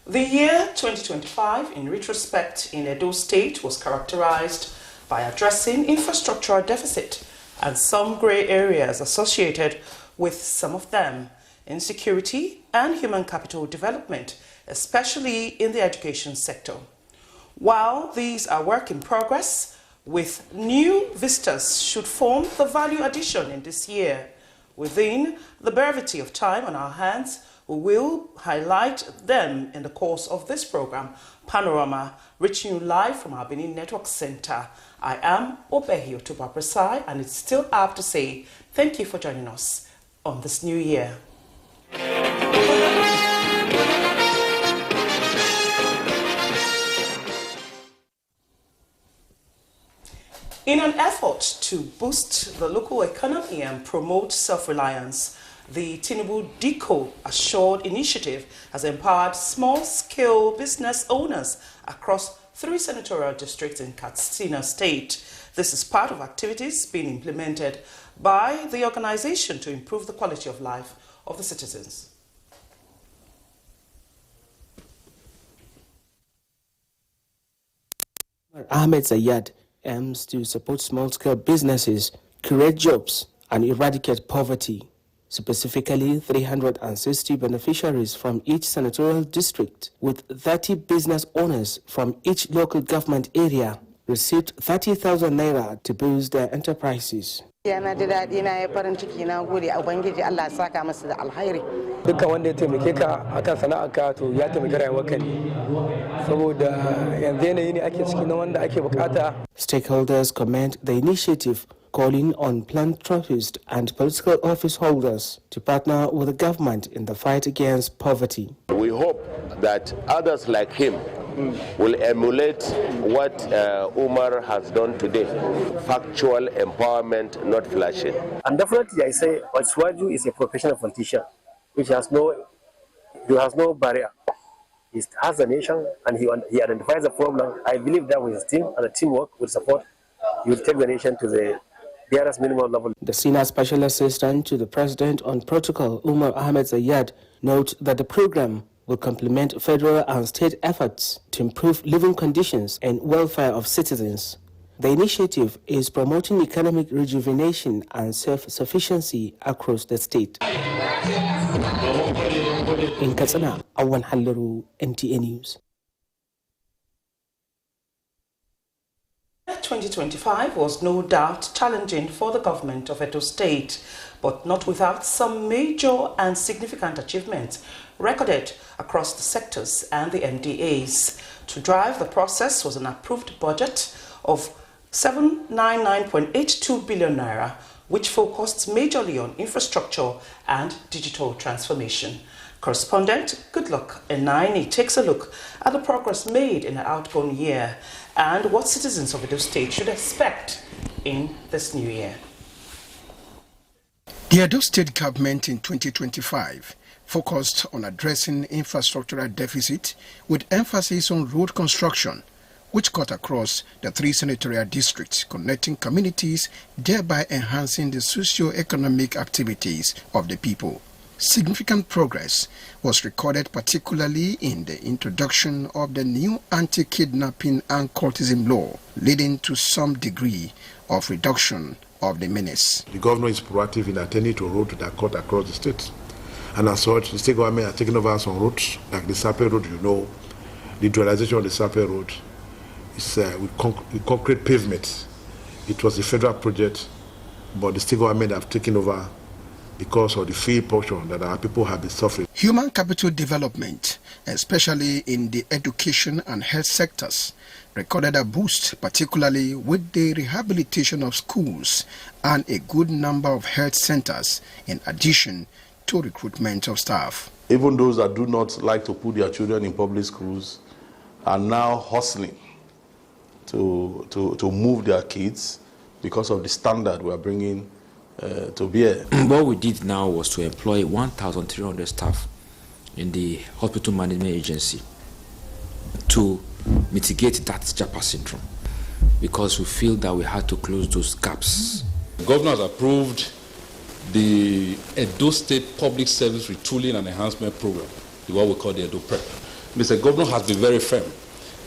The year 2025, in retrospect, in Edo State was characterized by addressing infrastructural deficit and some grey areas associated with some of them, insecurity and human capital development, especially in the education sector. While these are work in progress, with new vistas should form the value addition in this year. Within the brevity of time on our hands, we will highlight them in the course of this program, Panorama, reaching you live from our Benin Network Center. I am Obehi Otuba Presai, and it's still up to say thank you for joining us on this new year. In an effort to boost the local economy and promote self-reliance, the Tinubu Deco Assured initiative has empowered small-scale business owners across 3 senatorial districts in Katsina State. This is part of activities being implemented by the organization to improve the quality of life of the citizens. Ahmed Zayed aims to support small-scale businesses, create jobs, and eradicate poverty. Specifically, 360 beneficiaries from each senatorial district, with 30 business owners from each local government area, received 30,000 naira to boost their enterprises. Dukkan wanda ya taimake ka akan sana'arka to ya taimaki rayuwarka ne saboda yanzu yanayi ne ake ciki na wanda ake bukata. Stakeholders commend the initiative, calling on philanthropists and political office holders to partner with the government in the fight against poverty. We hope that others like him will emulate what Umar has done today. Factual empowerment, not flashing. And definitely I say Oswaju is a professional politician which has no barrier. He has a nation and he identifies the problem. I believe that with his team and the teamwork with support, he will take the nation to the barest minimum level. The senior special assistant to the president on protocol, Umar Ahmed Zayed, notes that the program will complement federal and state efforts to improve living conditions and welfare of citizens. The initiative is promoting economic rejuvenation and self-sufficiency across the state. In Katsina, Awan Halliru, NTA News. 2025 was no doubt challenging for the government of Edo State, but not without some major and significant achievements recorded across the sectors and the MDAs. To drive the process was an approved budget of 799.82 billion naira, which focused majorly on infrastructure and digital transformation. Correspondent Goodluck Enaini takes a look at the progress made in the outgone year and what citizens of Edo State should expect in this new year. The Edo State government in 2025 focused on addressing infrastructural deficit with emphasis on road construction, which cut across the 3 senatorial districts, connecting communities, thereby enhancing the socio-economic activities of the people. Significant progress was recorded particularly in the introduction of the new anti-kidnapping and cultism law, leading to some degree of reduction of the menace. The governor is proactive in attending to roads that cut across the state. And as such, the state government are taking over some roads, like the Sape Road, the neutralization of the Sape Road is with concrete pavement. It was a federal project, but the state government have taken over because of the fee portion that our people have been suffering. Human capital development, especially in the education and health sectors, recorded a boost, particularly with the rehabilitation of schools and a good number of health centers, in addition to recruitment of staff. Even those that do not like to put their children in public schools are now hustling to move their kids because of the standard we are bringing to bear. What we did now was to employ 1,300 staff in the hospital management agency to mitigate that Japa syndrome, because we feel that we had to close those gaps. The governor has approved the Edo State Public Service Retooling and Enhancement Program, what we call the Edo PREP. Mr. Governor has been very firm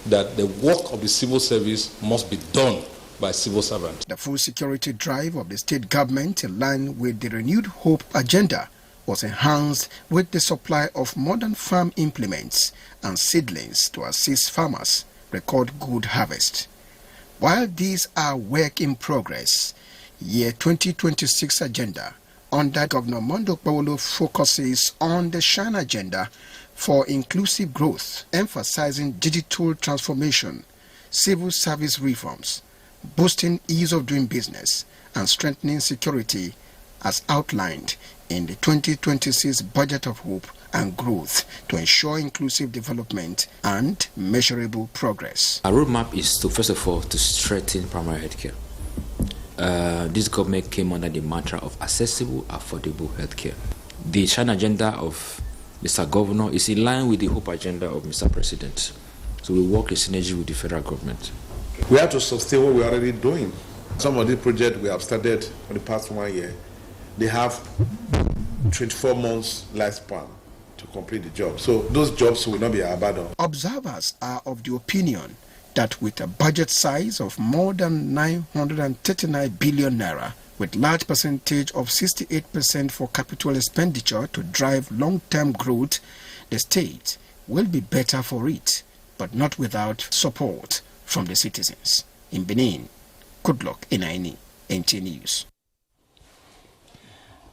that the work of the civil service must be done by civil servants. The full security drive of the state government, in line with the renewed hope agenda, was enhanced with the supply of modern farm implements and seedlings to assist farmers record good harvest. While these are work in progress, year 2026 agenda under Governor Mondo Paulo focuses on the Shine agenda for inclusive growth, emphasizing digital transformation, civil service reforms, boosting ease of doing business, and strengthening security as outlined in the 2026 Budget of Hope and Growth to ensure inclusive development and measurable progress. Our roadmap is to, first of all, to strengthen primary healthcare. This government came under the mantra of accessible, affordable healthcare. The Shine agenda of Mr. Governor is in line with the Hope agenda of Mr. President. So we work in synergy with the federal government. We have to sustain what we're already doing. Some of the projects we have started for the past 1 year, they have 24 months lifespan to complete the job. So those jobs will not be abandoned. Observers are of the opinion that with a budget size of more than 939 billion naira, with large percentage of 68% for capital expenditure to drive long-term growth, the state will be better for it, but not without support from the citizens. In Benin, Goodluck Inaini, NT News.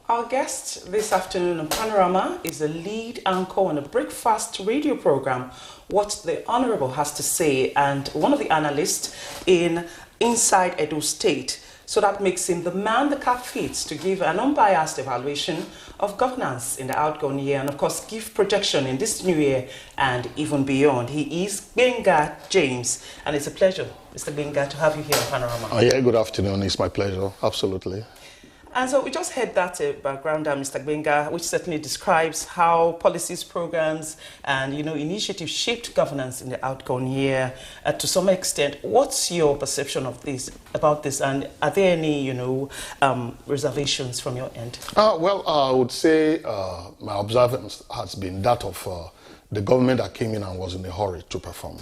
Our guest this afternoon on Panorama is the lead anchor on a breakfast radio program, What the Honorable Has to Say, and one of the analysts in Inside Edo State. So that makes him the man the cap fits to give an unbiased evaluation of governance in the outgone year and, of course, give projection in this new year and even beyond. He is Benga James, and it's a pleasure, Mr. Benga, to have you here on Panorama. Yeah, good afternoon. It's my pleasure. Absolutely. And so we just heard that background, Mr. Benga, which certainly describes how policies, programs, and initiatives shaped governance in the outgone year to some extent. What's your perception of this, about this, and are there any, reservations from your end? Well, I would say my observance has been that of the government that came in and was in a hurry to perform,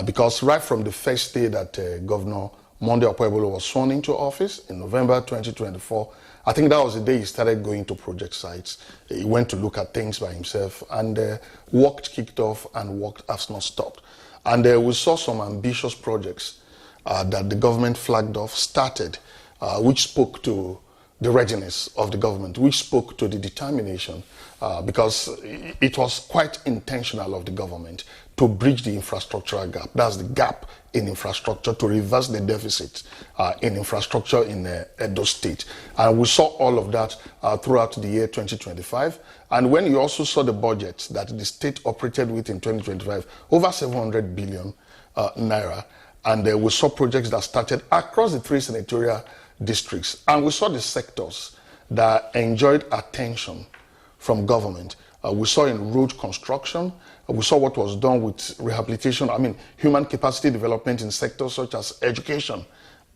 because right from the first day that Governor Monday Okwebolo was sworn into office in November 2024. I think that was the day he started going to project sites. He went to look at things by himself, and work kicked off, and work has not stopped. And we saw some ambitious projects that the government flagged off, started, which spoke to the readiness of the government, which spoke to the determination, because it was quite intentional of the government to bridge the infrastructural gap. That's the gap in infrastructure, to reverse the deficit in infrastructure in Edo State. And we saw all of that throughout the year 2025. And when you also saw the budget that the state operated with in 2025, over 700 billion naira, and we saw projects that started across the 3 senatorial districts. And we saw the sectors that enjoyed attention from government. We saw in road construction, we saw what was done with rehabilitation, human capacity development in sectors such as education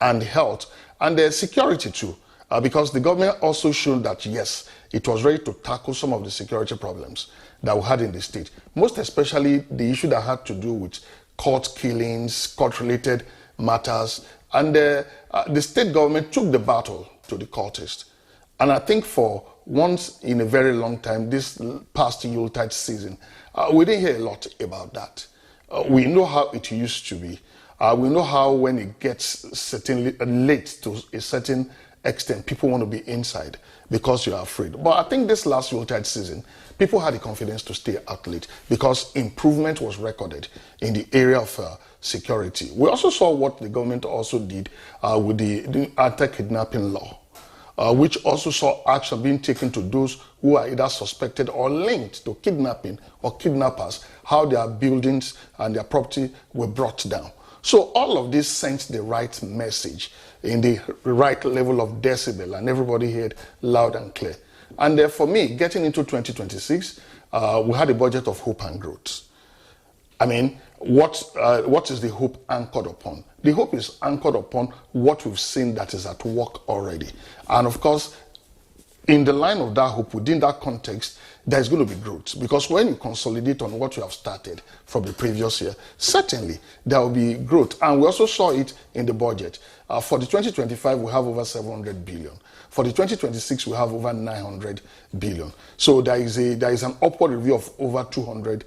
and health, and security too, because the government also showed that, yes, it was ready to tackle some of the security problems that we had in the state, most especially the issue that had to do with court killings, court-related matters, and the state government took the battle to the courtists. And I think for once in a very long time, this past Yuletide season, we didn't hear a lot about that. We know how it used to be. We know how when it gets certainly late to a certain extent, people want to be inside because you are afraid. But I think this last Yuletide season, people had the confidence to stay out late because improvement was recorded in the area of security. We also saw what the government also did with the anti-kidnapping law, which also saw action being taken to those who are either suspected or linked to kidnapping or kidnappers, how their buildings and their property were brought down. So all of this sent the right message in the right level of decibel, and everybody heard loud and clear. And for me, getting into 2026, we had a budget of hope and growth. What is the hope anchored upon? The hope is anchored upon what we've seen that is at work already. And of course, in the line of that hope, within that context, there's going to be growth. Because when you consolidate on what you have started from the previous year, certainly there will be growth. And we also saw it in the budget. For the 2025, we have over 700 billion. For the 2026, we have over 900 billion. So there is an upward review of over 200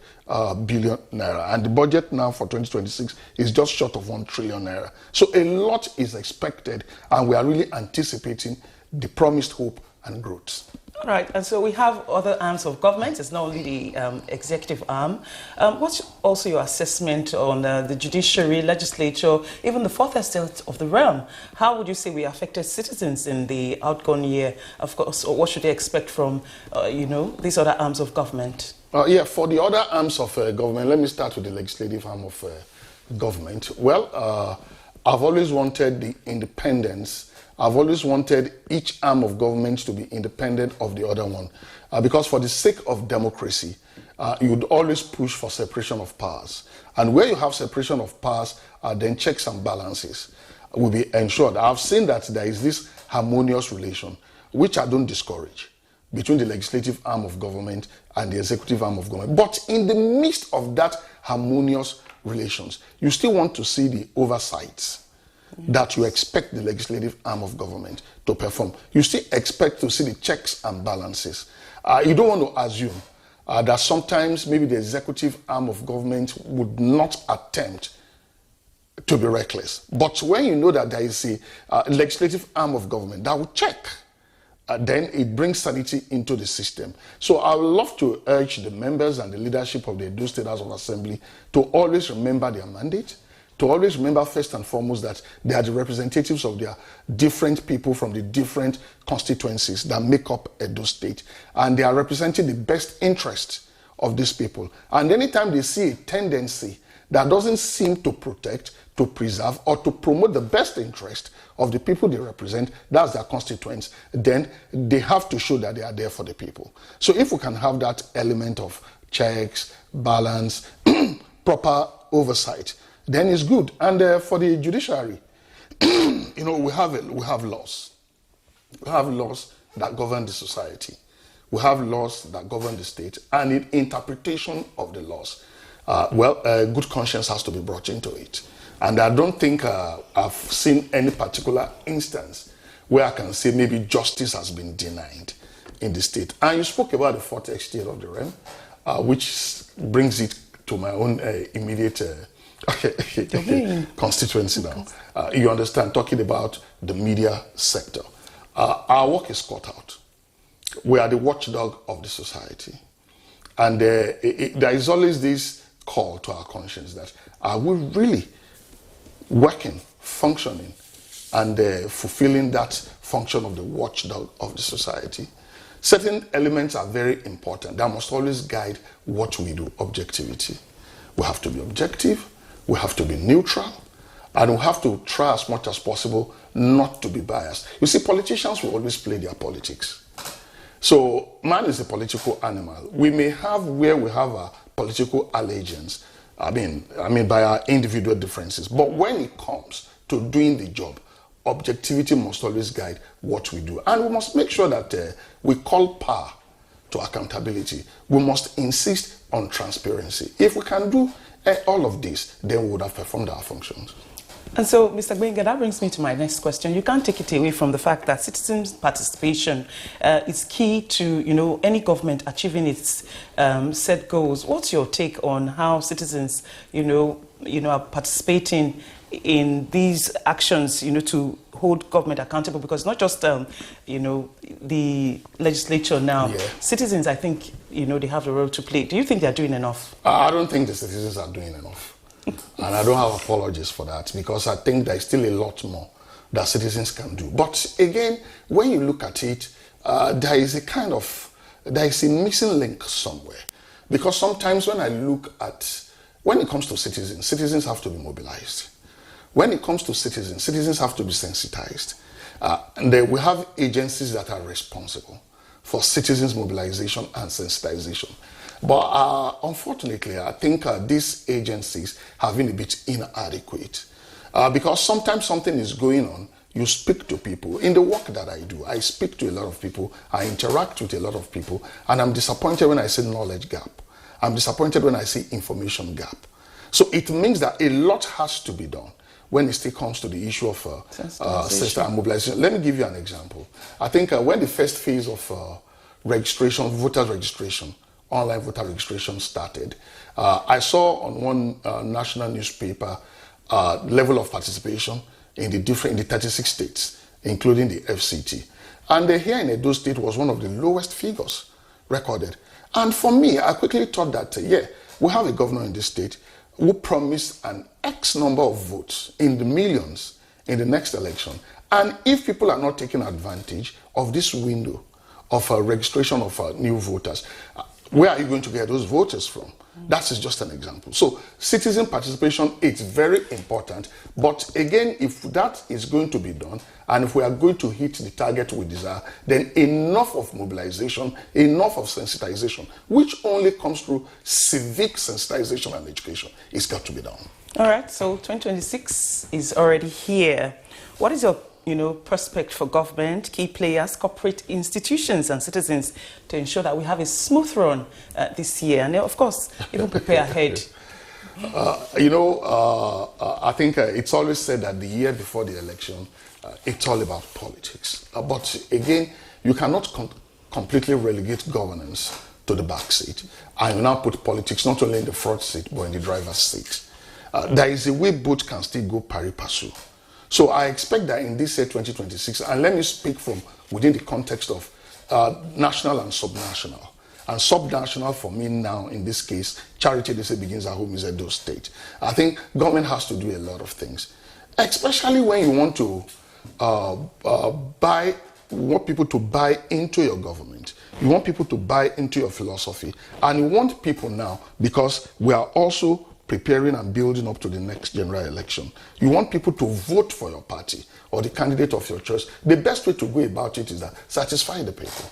billion naira. And the budget now for 2026 is just short of 1 trillion naira. So a lot is expected, and we are really anticipating the promised hope and growth. All right, and so we have other arms of government. It's not only the executive arm. What's also your assessment on the judiciary, legislature, even the fourth estate of the realm? How would you say we affected citizens in the outgone year? Of course, or what should they expect from, these other arms of government? For the other arms of government, let me start with the legislative arm of government. Well, I've always wanted the independence. I've always wanted each arm of government to be independent of the other one. Because for the sake of democracy, you would always push for separation of powers. And where you have separation of powers, then checks and balances will be ensured. I've seen that there is this harmonious relation, which I don't discourage, between the legislative arm of government and the executive arm of government. But in the midst of that harmonious relations, you still want to see the oversights that you expect the legislative arm of government to perform. You still expect to see the checks and balances. You don't want to assume that sometimes maybe the executive arm of government would not attempt to be reckless. But when you know that there is a legislative arm of government that will check, then it brings sanity into the system. So I would love to urge the members and the leadership of the Edo State House of Assembly to always remember their mandate, to always remember first and foremost that they are the representatives of their different people from the different constituencies that make up Edo State. And they are representing the best interests of these people. And anytime they see a tendency that doesn't seem to protect, to preserve, or to promote the best interest of the people they represent, that's their constituents, then they have to show that they are there for the people. So if we can have that element of checks, balance, proper oversight, then it's good. And for the judiciary, we have laws. We have laws that govern the society. We have laws that govern the state, and in interpretation of the laws, good conscience has to be brought into it. And I don't think I've seen any particular instance where I can say maybe justice has been denied in the state. And you spoke about the fourth estate of the realm, which brings it to my own immediate constituency now. You understand, talking about the media sector. Our work is cut out. We are the watchdog of the society. And there is always this call to our conscience that are we really working, functioning, and fulfilling that function of the watchdog of the society? Certain elements are very important. That must always guide what we do. Objectivity. We have to be objective, we have to be neutral, and we have to try as much as possible not to be biased. You see, politicians will always play their politics. So man is a political animal. We may have where we have a political allegiance, I mean by our individual differences. But when it comes to doing the job, objectivity must always guide what we do. And we must make sure that we call power to accountability. We must insist on transparency. If we can do all of this, then we would have performed our functions. And so, Mr. Gbenga, that brings me to my next question. You can't take it away from the fact that citizens' participation is key to, any government achieving its set goals. What's your take on how citizens, are participating in these actions, to hold government accountable? Because not just, the legislature now. Yeah. Citizens, I think, they have the role to play. Do you think they're doing enough? I don't think the citizens are doing enough. And I don't have apologies for that, because I think there's still a lot more that citizens can do. But again, when you look at it, there is a missing link somewhere. Because sometimes when I look at, when it comes to citizens, citizens have to be mobilized. When it comes to citizens, citizens have to be sensitized. And we have agencies that are responsible for citizens' mobilization and sensitization. But unfortunately, I think these agencies have been a bit inadequate. Because sometimes something is going on, you speak to people. In the work that I do, I speak to a lot of people, I interact with a lot of people, and I'm disappointed when I see knowledge gap. I'm disappointed when I see information gap. So it means that a lot has to be done when it still comes to the issue of system and mobilization. Let me give you an example. I think when the first phase of registration, voters registration, online voter registration started, I saw on one national newspaper level of participation in the 36 states, including the FCT. And here in Edo State was one of the lowest figures recorded. And for me, I quickly thought that, we have a governor in this state who promised an X number of votes in the millions in the next election. And if people are not taking advantage of this window of registration of new voters, where are you going to get those voters from? That is just an example. So citizen participation is very important. But again, if that is going to be done, and if we are going to hit the target we desire, then enough of mobilization, enough of sensitization, which only comes through civic sensitization and education, is got to be done. All right, so 2026 is already here. What is your prospect for government, key players, corporate institutions and citizens to ensure that we have a smooth run this year? And of course, even prepare ahead. I think it's always said that the year before the election, it's all about politics. But again, you cannot completely relegate governance to the back seat. And you now put politics not only in the front seat, but in the driver's seat. There is a way both can still go pari passu. So I expect that in this year 2026, and let me speak from within the context of national and subnational. And subnational for me now, in this case, charity, they say, begins at home is Edo State. I think government has to do a lot of things, especially when you want to want people to buy into your government. You want people to buy into your philosophy. And you want people now, because we are also preparing and building up to the next general election. You want people to vote for your party or the candidate of your choice. The best way to go about it is that satisfy the people.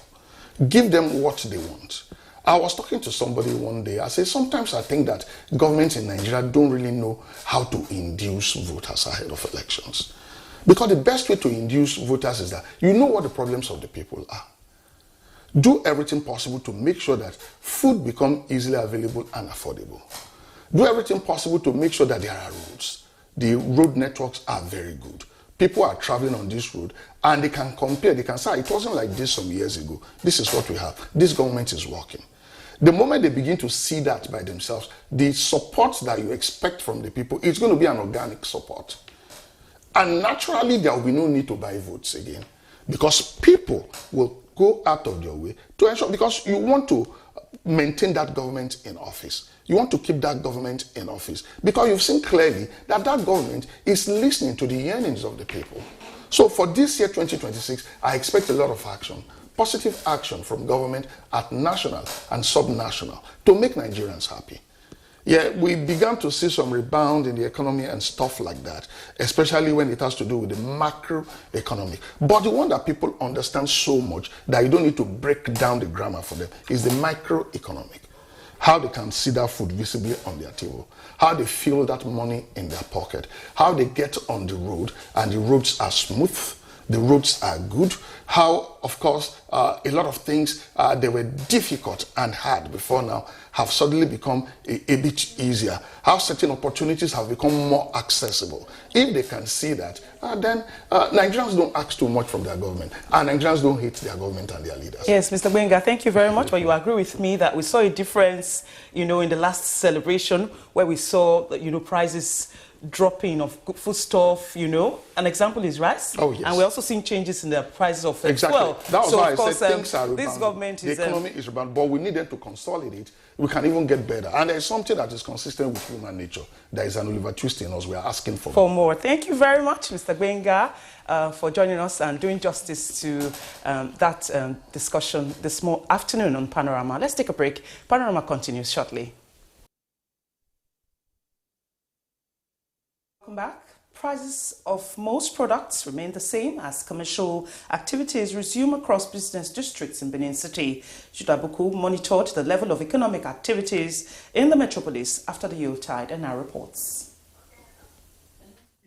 Give them what they want. I was talking to somebody one day. I said, sometimes I think that governments in Nigeria don't really know how to induce voters ahead of elections. Because the best way to induce voters is that you know what the problems of the people are. Do everything possible to make sure that food becomes easily available and affordable. Do everything possible to make sure that there are roads. The road networks are very good. People are traveling on this road and they can compare, they can say, it wasn't like this some years ago. This is what we have. This government is working. The moment they begin to see that by themselves, the support that you expect from the people is going to be an organic support. And naturally, there will be no need to buy votes again, because people will go out of their way to ensure, because you want to maintain that government in office. You want to keep that government in office because you've seen clearly that that government is listening to the yearnings of the people. So for this year, 2026, I expect a lot of action, positive action from government at national and subnational to make Nigerians happy. Yeah, we began to see some rebound in the economy and stuff like that, especially when it has to do with the macroeconomic. But the one that people understand so much that you don't need to break down the grammar for them is the microeconomic. How they can see that food visibly on their table, how they feel that money in their pocket, how they get on the road and the roads are smooth, the roads are good, how, of course, a lot of things they were difficult and hard before now have suddenly become a bit easier, how certain opportunities have become more accessible. If they can see that, then Nigerians don't ask too much from their government, and Nigerians don't hate their government and their leaders. Yes, Mr. Gbenga, thank you very much. But you agree with me that we saw a difference, in the last celebration where we saw, prices dropping of foodstuff, An example is rice. Oh, yes. And we're also seeing changes in the prices of exactly. fuel. That was so why of I course, said things are this rebound. government is... The economy is rebound, but we need them to consolidate. We can even get better. And there's something that is consistent with human nature. There is an Oliver Twist in us. We are asking for more. Thank you very much, Mr. Gbenga, for joining us and doing justice to that discussion this afternoon on Panorama. Let's take a break. Panorama continues shortly. Welcome back. Prices of most products remain the same as commercial activities resume across business districts in Benin City. Judabuku monitored the level of economic activities in the metropolis after the Yuletide and now reports.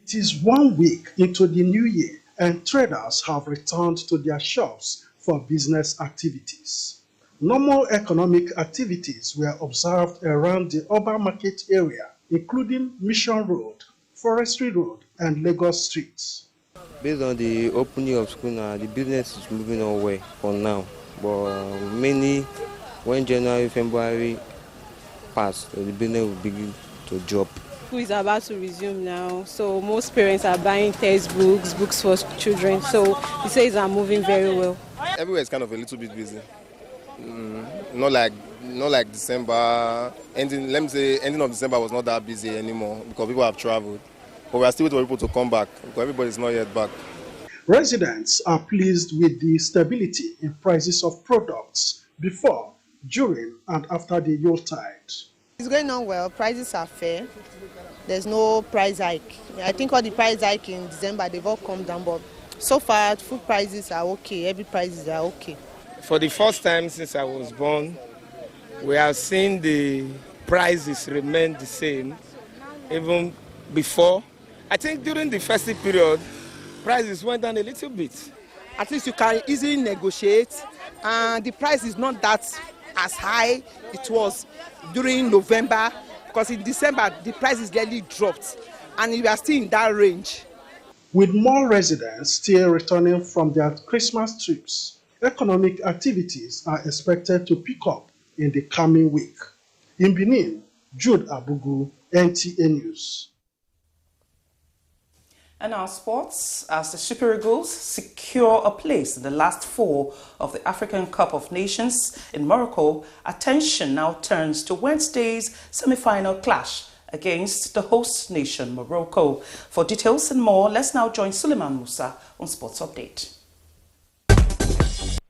It is 1 week into the new year, and traders have returned to their shops for business activities. Normal economic activities were observed around the urban market area, including Mission Road, Forestry Road, and Lagos streets. Based on the opening of school now, the business is moving on well for now. But mainly when January, February pass, the business will begin to drop. School is about to resume now, so most parents are buying textbooks, books for children. So the sales are moving very well. Everywhere is kind of a little bit busy. Not like December. Let me say ending of December was not that busy anymore because people have traveled. But we are still waiting for people to come back because everybody is not yet back. Residents are pleased with the stability in prices of products before, during, and after the Yuletide. It's going on well. Prices are fair. There's no price hike. I think all the price hike in December, they've all come down, but so far food prices are okay. Every prices are okay. For the first time since I was born, we have seen the prices remain the same even before. I think during the festive period, prices went down a little bit. At least you can easily negotiate, and the price is not that as high it was during November, because in December the price is really dropped, and we are still in that range. With more residents still returning from their Christmas trips, economic activities are expected to pick up in the coming week. In Benin, Jude Abugu, NTA News. And our sports, as the Super Eagles secure a place in the last four of the African Cup of Nations in Morocco, attention now turns to Wednesday's semi-final clash against the host nation, Morocco. For details and more, let's now join Suleiman Musa on Sports Update.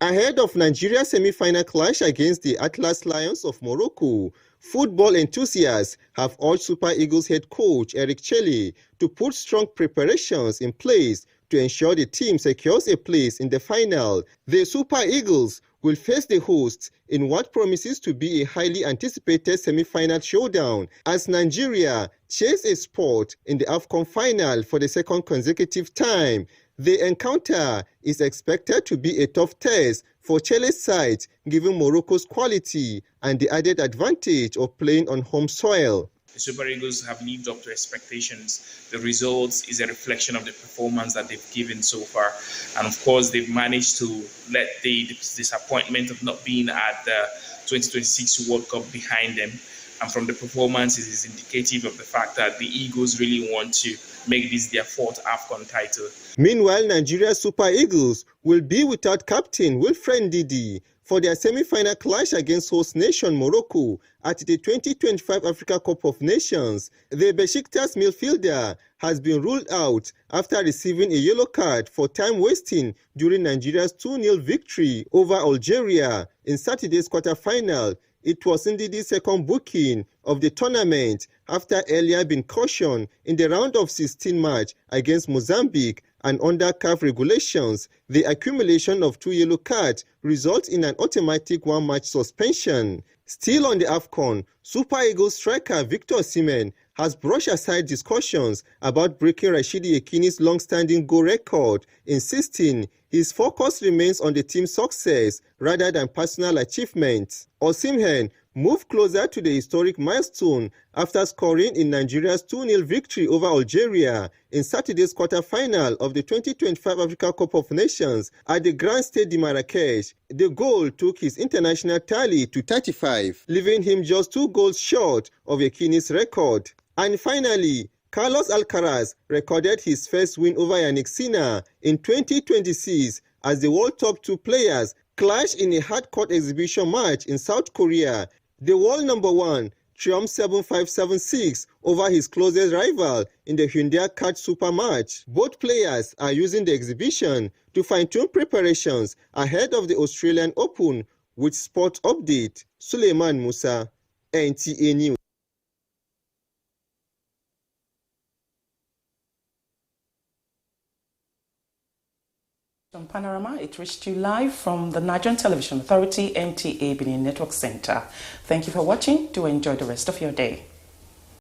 Ahead of Nigeria's semi-final clash against the Atlas Lions of Morocco, football enthusiasts have urged Super Eagles head coach Eric Chelle to put strong preparations in place to ensure the team secures a place in the final. The Super Eagles will face the hosts in what promises to be a highly anticipated semi-final showdown as Nigeria chase a spot in the AFCON final for the second consecutive time. The encounter is expected to be a tough test for Chelle's side, given Morocco's quality and the added advantage of playing on home soil. The Super Eagles have lived up to expectations. The results is a reflection of the performance that they've given so far. And of course, they've managed to let the disappointment of not being at the 2026 World Cup behind them. And from the performance, it is indicative of the fact that the Eagles really want to make this their fourth AFCON title. Meanwhile, Nigeria's Super Eagles will be without captain Wilfred Ndidi for their semi-final clash against host nation Morocco at the 2025 Africa Cup of Nations. The Besiktas midfielder has been ruled out after receiving a yellow card for time wasting during Nigeria's 2-0 victory over Algeria in Saturday's quarter-final. It was Ndidi's second booking of the tournament after earlier being cautioned in the round of 16 match against Mozambique, and under CAF regulations, the accumulation of 2 yellow cards results in an automatic 1-match suspension. Still on the AFCON, Super Eagles striker Victor Osimhen has brushed aside discussions about breaking Rashidi Yekini's long-standing goal record, insisting his focus remains on the team's success rather than personal achievements. Osimhen moved closer to the historic milestone after scoring in Nigeria's 2-0 victory over Algeria in Saturday's quarter-final of the 2025 Africa Cup of Nations at the Grand Stade de Marrakech. The goal took his international tally to 35, leaving him just 2 goals short of Yekini's record. And finally, Carlos Alcaraz recorded his first win over Yannick Sinner in 2026 as the world top 2 players clash in a hard-court exhibition match in South Korea. The world number 1 triumphed 7-5, 7-6 over his closest rival in the Hyundai Card Super match. Both players are using the exhibition to fine-tune preparations ahead of the Australian Open. With Sport Update, Suleiman Musa, NTA News. On Panorama, it reached you live from the Nigerian Television Authority NTA Benin Network Center. Thank you for watching. Do enjoy the rest of your day.